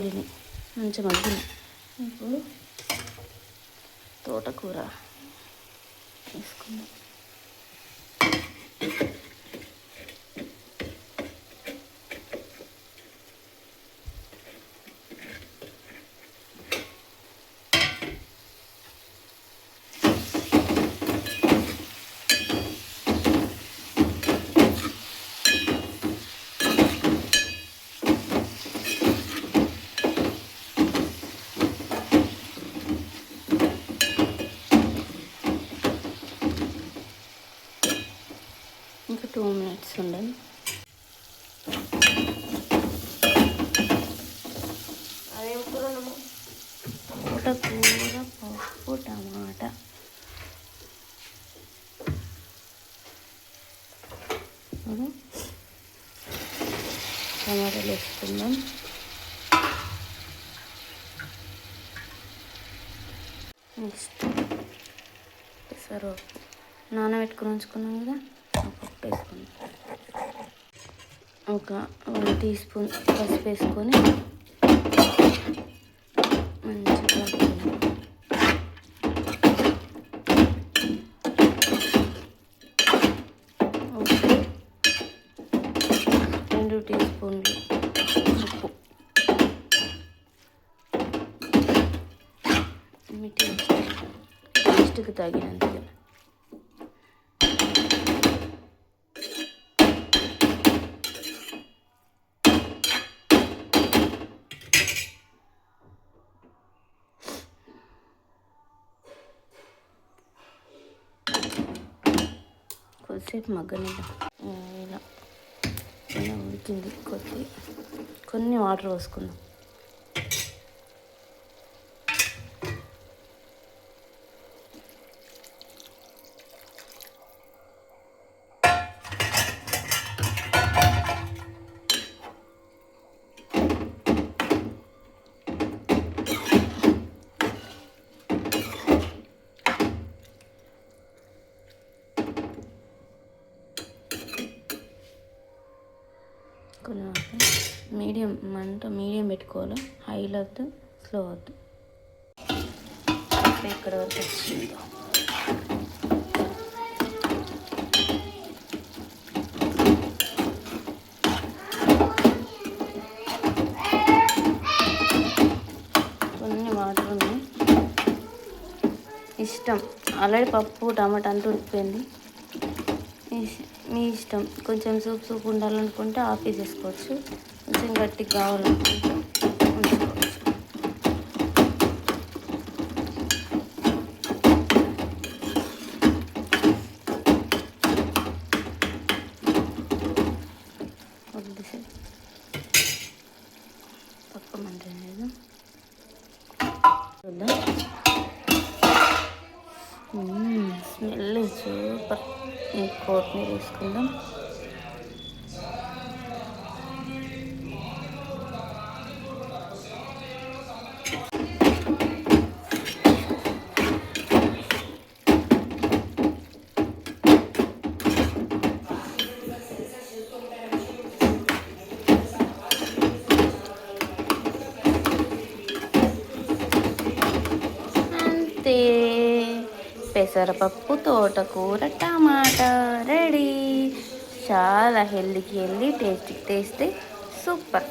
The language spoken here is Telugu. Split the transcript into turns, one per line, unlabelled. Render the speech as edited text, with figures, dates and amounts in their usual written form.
మోరిని మంచి మగ్గిని. ఇప్పుడు తోటకూర వేసుకుందాం. ఇంకా 2 minutes ఉండండి. తోటకూర పప్పు టమాటా. టమాటాలు వేసుకుందాం. నెక్స్ట్ పెసరపప్పు నానబెట్టుకుని ఉంచుకున్నాం కదా, ఆ పప్పు వేసుకుందాం. ఒక 1 teaspoon పసుపు వేసుకొని మంచిగా ఉప్పు, 2 teaspoons ఉప్పు, మీ టేస్ట్కి తగినంతగా. కొద్దిసేపు మగ్గనిద్దాం. ఇలా ఉడికింది. కొన్ని వాటర్ పోసుకుందాం. కొన్ని మీడియం మంట మీడియం పెట్టుకోవాలి. హైలో వద్దు, స్లో వద్దు. ఇక్కడ వరకు వచ్చింది. కొన్ని వాటర్ ఉన్నాయి. ఇష్టం. ఆల్రెడీ పప్పు టమాటా అంతా ఉడికిపోయింది. మీ ఇష్టం. కొంచెం సూప్ ఉండాలనుకుంటే ఆఫ్ చేసుకోవచ్చు. కొంచెం గట్టిగా కావాలనుకుంటే ఉంచుకోవచ్చు. కొద్దిసేపు పప్పు మంటలేదు చూద్దాం. Smell super. కొత్తిమీర వేసుకుందాం. అంతే, పెసరపప్పు తోటకూర టమాటా రెడీ. చాలా హెల్దీ టేస్టీ సూపర్.